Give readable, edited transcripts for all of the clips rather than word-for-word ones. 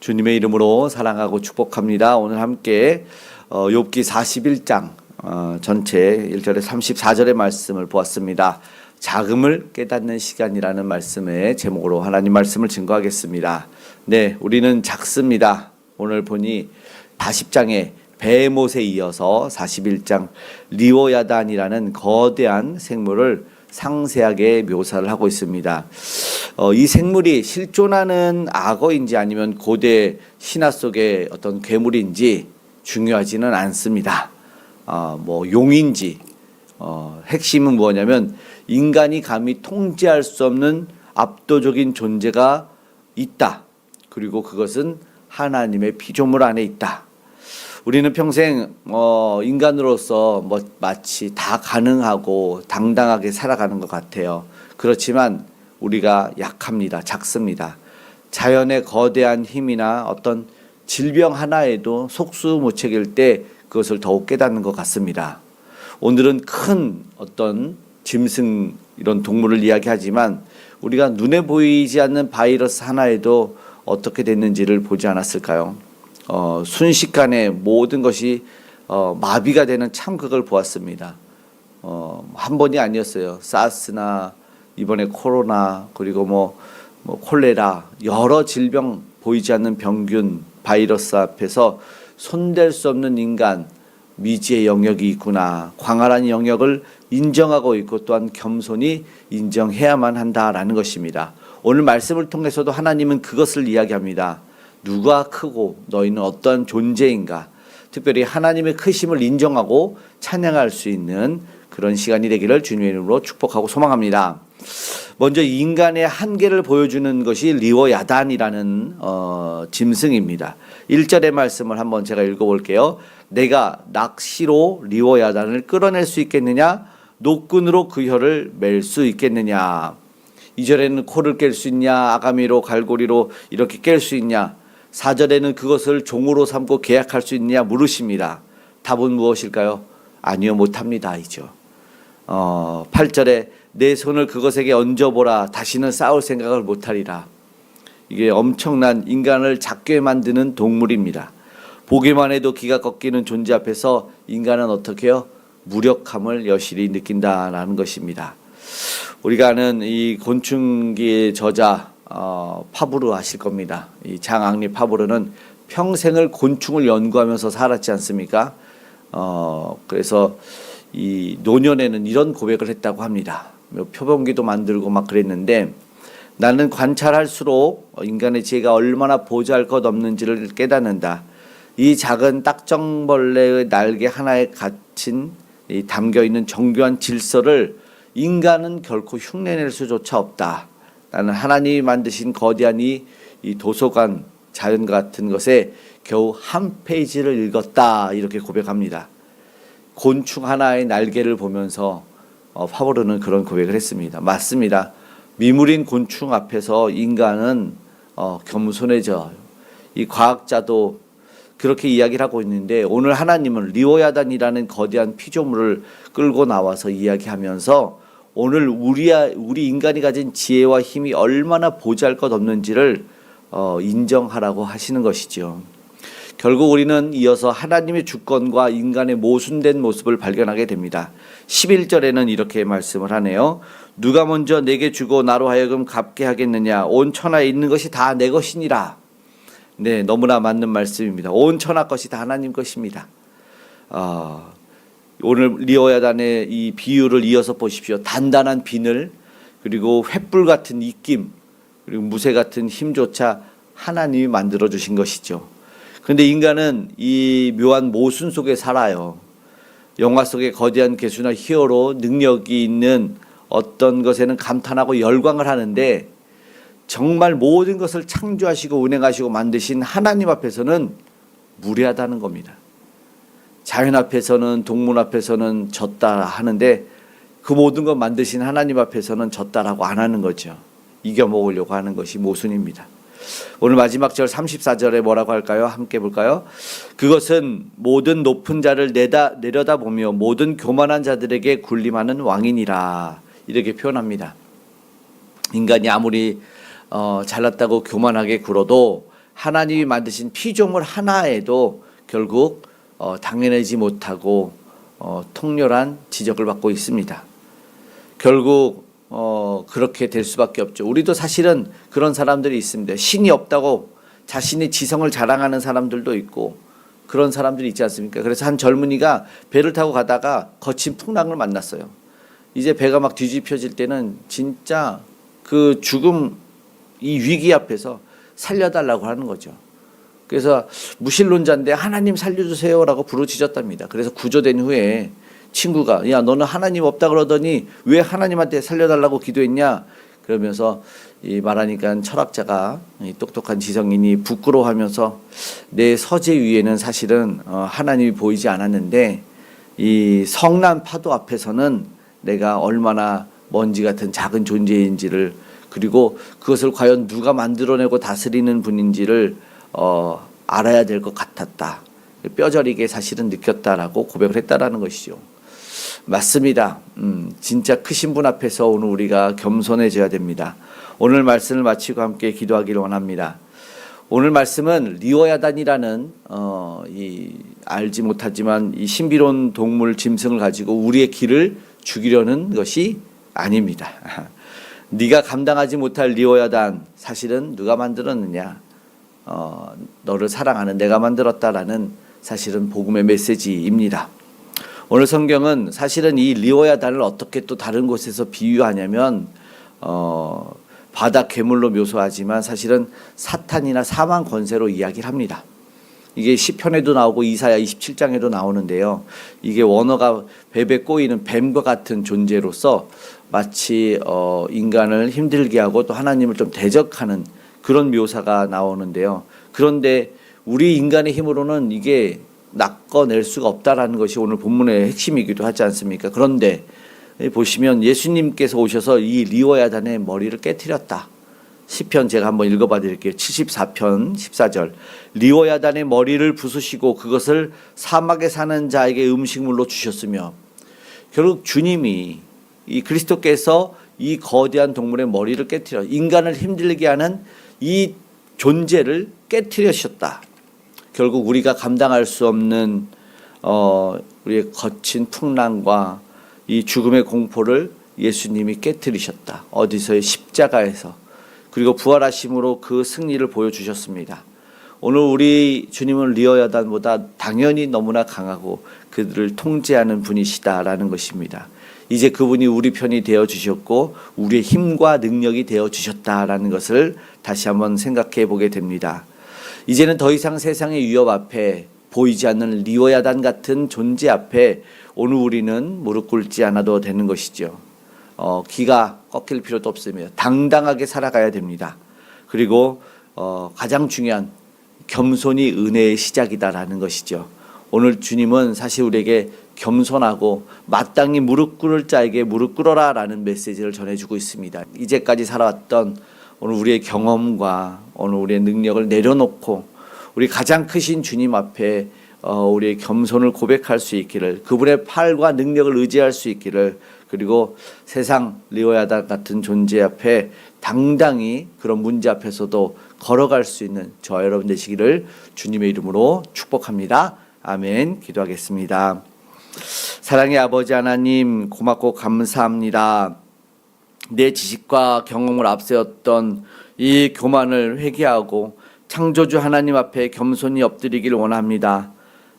주님의 이름으로 사랑하고 축복합니다. 오늘 함께 욥기 41장 전체 1절에 34절의 말씀을 보았습니다. 자금을 깨닫는 시간이라는 말씀의 제목으로 하나님 말씀을 증거하겠습니다. 네, 우리는 작습니다. 오늘 보니 40장의 베헤못에 이어서 41장 리워야단이라는 거대한 생물을 상세하게 묘사를 하고 있습니다. 이 생물이 실존하는 악어인지 아니면 고대 신화 속의 어떤 괴물인지 중요하지는 않습니다. 용인지 핵심은 뭐냐면 인간이 감히 통제할 수 없는 압도적인 존재가 있다. 그리고 그것은 하나님의 피조물 안에 있다. 우리는 평생 인간으로서 마치 다 가능하고 당당하게 살아가는 것 같아요. 그렇지만 우리가 약합니다. 작습니다. 자연의 거대한 힘이나 어떤 질병 하나에도 속수무책일 때 그것을 더욱 깨닫는 것 같습니다. 오늘은 큰 어떤 짐승 이런 동물을 이야기하지만 우리가 눈에 보이지 않는 바이러스 하나에도 어떻게 됐는지를 보지 않았을까요? 순식간에 모든 것이 마비가 되는 참극을 보았습니다. 한 번이 아니었어요. 사스나 이번에 코로나 그리고 콜레라 여러 질병 보이지 않는 병균 바이러스 앞에서 손댈 수 없는 인간 미지의 영역이 있구나. 광활한 영역을 인정하고 있고 또한 겸손히 인정해야만 한다라는 것입니다. 오늘 말씀을 통해서도 하나님은 그것을 이야기합니다. 누가 크고 너희는 어떠한 존재인가? 특별히 하나님의 크심을 인정하고 찬양할 수 있는 그런 시간이 되기를 주님의 이름으로 축복하고 소망합니다. 먼저 인간의 한계를 보여주는 것이 리워야단이라는 짐승입니다. 1절의 말씀을 한번 제가 읽어볼게요. 내가 낚시로 리워야단을 끌어낼 수 있겠느냐? 노끈으로 그 혀를 맬 수 있겠느냐? 2절에는 코를 깰 수 있냐? 아가미로 갈고리로 이렇게 깰 수 있냐? 4절에는 그것을 종으로 삼고 계약할 수 있느냐 물으십니다. 답은 무엇일까요? 아니요, 못합니다. 이죠. 8절에 내 손을 그것에게 얹어보라. 다시는 싸울 생각을 못하리라. 이게 엄청난 인간을 작게 만드는 동물입니다. 보기만 해도 기가 꺾이는 존재 앞에서 인간은 어떻게 해요? 무력함을 여실히 느낀다라는 것입니다. 우리가 아는 이 곤충기의 저자 파브르 아실 겁니다. 이 장앙리 파브르는 평생을 곤충을 연구하면서 살았지 않습니까? 그래서 이 노년에는 이런 고백을 했다고 합니다. 표본기도 만들고 막 그랬는데 나는 관찰할수록 인간의 지혜가 얼마나 보잘것 없는지를 깨닫는다. 이 작은 딱정벌레의 날개 하나에 갇힌 담겨있는 정교한 질서를 인간은 결코 흉내낼 수조차 없다. 나는 하나님이 만드신 거대한 이 도서관 자연 같은 것에 겨우 한 페이지를 읽었다. 이렇게 고백합니다. 곤충 하나의 날개를 보면서 파브르는 그런 고백을 했습니다. 맞습니다. 미물인 곤충 앞에서 인간은 겸손해져요. 이 과학자도 그렇게 이야기를 하고 있는데 오늘 하나님은 리워야단이라는 거대한 피조물을 끌고 나와서 이야기하면서 오늘 우리 인간이 가진 지혜와 힘이 얼마나 보잘것 없는지를 인정하라고 하시는 것이죠. 결국 우리는 이어서 하나님의 주권과 인간의 모순된 모습을 발견하게 됩니다. 11절에는 이렇게 말씀을 하네요. 누가 먼저 내게 주고 나로 하여금 갚게 하겠느냐? 온 천하에 있는 것이 다 내 것이니라. 네, 너무나 맞는 말씀입니다. 온 천하 것이 다 하나님 것입니다. 오늘 리워야단의 이 비유를 이어서 보십시오. 단단한 비늘 그리고 횃불 같은 입김 그리고 무쇠 같은 힘조차 하나님이 만들어 주신 것이죠. 그런데 인간은 이 묘한 모순 속에 살아요. 영화 속의 거대한 괴수나 히어로 능력이 있는 어떤 것에는 감탄하고 열광을 하는데 정말 모든 것을 창조하시고 운행하시고 만드신 하나님 앞에서는 무례하다는 겁니다. 자연 앞에서는 동물 앞에서는 졌다 하는데 그 모든 것 만드신 하나님 앞에서는 졌다라고 안 하는 거죠. 이겨먹으려고 하는 것이 모순입니다. 오늘 마지막 절 34절에 뭐라고 할까요? 함께 볼까요? 그것은 모든 높은 자를 내려다보며 모든 교만한 자들에게 군림하는 왕이니라. 이렇게 표현합니다. 인간이 아무리 잘났다고 교만하게 굴어도 하나님이 만드신 피조물 하나에도 결국 당연하지 못하고 통렬한 지적을 받고 있습니다. 결국 그렇게 될 수밖에 없죠. 우리도 사실은 그런 사람들이 있습니다. 신이 없다고 자신의 지성을 자랑하는 사람들도 있고 그런 사람들이 있지 않습니까? 그래서 한 젊은이가 배를 타고 가다가 거친 풍랑을 만났어요. 이제 배가 막 뒤집혀질 때는 진짜 그 죽음 이 위기 앞에서 살려달라고 하는 거죠. 그래서 무신론자인데 하나님 살려주세요라고 부르짖었답니다. 그래서 구조된 후에 친구가 야 너는 하나님 없다 그러더니 왜 하나님한테 살려달라고 기도했냐 그러면서 말하니까 철학자가 똑똑한 지성인이 부끄러워하면서 내 서재 위에는 사실은 하나님이 보이지 않았는데 이 성난 파도 앞에서는 내가 얼마나 먼지 같은 작은 존재인지를 그리고 그것을 과연 누가 만들어내고 다스리는 분인지를 알아야 될 것 같았다. 뼈저리게 사실은 느꼈다라고 고백을 했다라는 것이죠. 맞습니다. 진짜 크신 분 앞에서 오늘 우리가 겸손해져야 됩니다. 오늘 말씀을 마치고 함께 기도하기를 원합니다. 오늘 말씀은 리워야단이라는 알지 못하지만 이 신비로운 동물 짐승을 가지고 우리의 길을 죽이려는 것이 아닙니다. 네가 감당하지 못할 리워야단 사실은 누가 만들었느냐? 너를 사랑하는 내가 만들었다라는 사실은 복음의 메시지입니다. 오늘 성경은 사실은 이 리워야단을 어떻게 또 다른 곳에서 비유하냐면 바다 괴물로 묘사하지만 사실은 사탄이나 사망 권세로 이야기를 합니다. 이게 시편에도 나오고 이사야 27장에도 나오는데요. 이게 원어가 뱀에 꼬이는 뱀과 같은 존재로서 마치 인간을 힘들게 하고 또 하나님을 좀 대적하는 그런 묘사가 나오는데요. 그런데 우리 인간의 힘으로는 이게 낚아낼 수가 없다라는 것이 오늘 본문의 핵심이기도 하지 않습니까? 그런데 보시면 예수님께서 오셔서 이 리워야단의 머리를 깨트렸다. 시편 제가 한번 읽어봐 드릴게요. 74편 14절 리워야단의 머리를 부수시고 그것을 사막에 사는 자에게 음식물로 주셨으며 결국 주님이 이 그리스도께서 이 거대한 동물의 머리를 깨트려 인간을 힘들게 하는 이 존재를 깨트리셨다. 결국 우리가 감당할 수 없는 우리의 거친 풍랑과 이 죽음의 공포를 예수님이 깨트리셨다. 어디서의 십자가에서 그리고 부활하심으로 그 승리를 보여주셨습니다. 오늘 우리 주님은 리워야단보다 당연히 너무나 강하고 그들을 통제하는 분이시다라는 것입니다. 이제 그분이 우리 편이 되어주셨고 우리의 힘과 능력이 되어주셨다라는 것을 다시 한번 생각해 보게 됩니다. 이제는 더 이상 세상의 위협 앞에 보이지 않는 리워야단 같은 존재 앞에 오늘 우리는 무릎 꿇지 않아도 되는 것이죠. 기가 꺾일 필요도 없으며 당당하게 살아가야 됩니다. 그리고 가장 중요한 겸손이 은혜의 시작이다라는 것이죠. 오늘 주님은 사실 우리에게 겸손하고 마땅히 무릎 꿇을 자에게 무릎 꿇어라라는 메시지를 전해주고 있습니다. 이제까지 살아왔던 오늘 우리의 경험과 오늘 우리의 능력을 내려놓고 우리 가장 크신 주님 앞에 우리의 겸손을 고백할 수 있기를 그분의 팔과 능력을 의지할 수 있기를 그리고 세상 리워야단 같은 존재 앞에 당당히 그런 문제 앞에서도 걸어갈 수 있는 저와 여러분 되시기를 주님의 이름으로 축복합니다. 아멘. 기도하겠습니다. 사랑의 아버지 하나님 고맙고 감사합니다. 내 지식과 경험을 앞세웠던 이 교만을 회개하고 창조주 하나님 앞에 겸손히 엎드리기를 원합니다.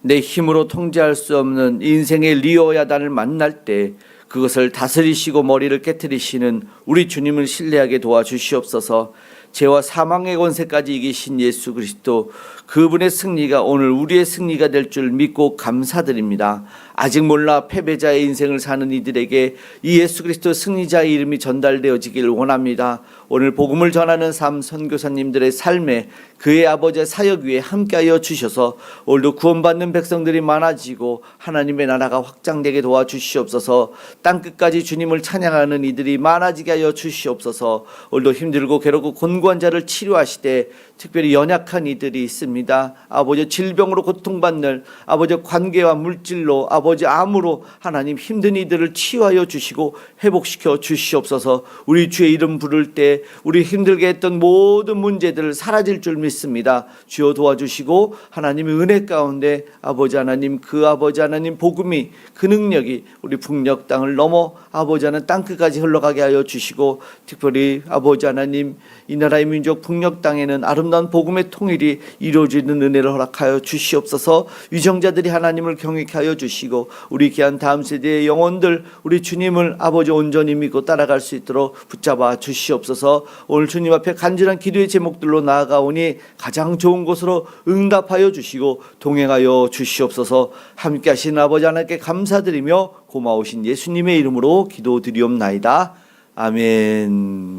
내 힘으로 통제할 수 없는 인생의 리워야단을 만날 때 그것을 다스리시고 머리를 깨트리시는 우리 주님을 신뢰하게 도와주시옵소서. 죄와 사망의 권세까지 이기신 예수 그리스도 그분의 승리가 오늘 우리의 승리가 될 줄 믿고 감사드립니다. 아직 몰라 패배자의 인생을 사는 이들에게 이 예수 그리스도 승리자의 이름이 전달되어지기를 원합니다. 오늘 복음을 전하는 삶 선교사님들의 삶에 그의 아버지의 사역 위에 함께하여 주셔서 오늘도 구원받는 백성들이 많아지고 하나님의 나라가 확장되게 도와주시옵소서. 땅끝까지 주님을 찬양하는 이들이 많아지게 하여 주시옵소서. 오늘도 힘들고 괴롭고 곤고한 자를 치료하시되 특별히 연약한 이들이 있습니다. 아버지 질병으로 고통받는 아버지 관계와 물질로 아버지 아버지 암으로 하나님 힘든 이들을 치유하여 주시고 회복시켜 주시옵소서. 우리 주의 이름 부를 때 우리 힘들게 했던 모든 문제들 사라질 줄 믿습니다. 주여 도와주시고 하나님의 은혜 가운데 아버지 하나님, 그 아버지 하나님 복음이, 그 능력이 우리 북녘 땅을 넘어 아버지 하나님 땅끝까지 흘러가게 하여 주시고, 특별히 아버지 하나님 이 나라의 민족 북녘 땅에는 아름다운 복음의 통일이 이루어지는 은혜를 허락하여 주시옵소서. 위정자들이 하나님을 경외케 하여 주시고 우리 귀한 다음 세대의 영혼들 우리 주님을 아버지 온전히 믿고 따라갈 수 있도록 붙잡아 주시옵소서. 오늘 주님 앞에 간절한 기도의 제목들로 나아가오니 가장 좋은 곳으로 응답하여 주시고 동행하여 주시옵소서. 함께 하신 아버지 하나님께 감사드리며 고마우신 예수님의 이름으로 기도드리옵나이다. 아멘.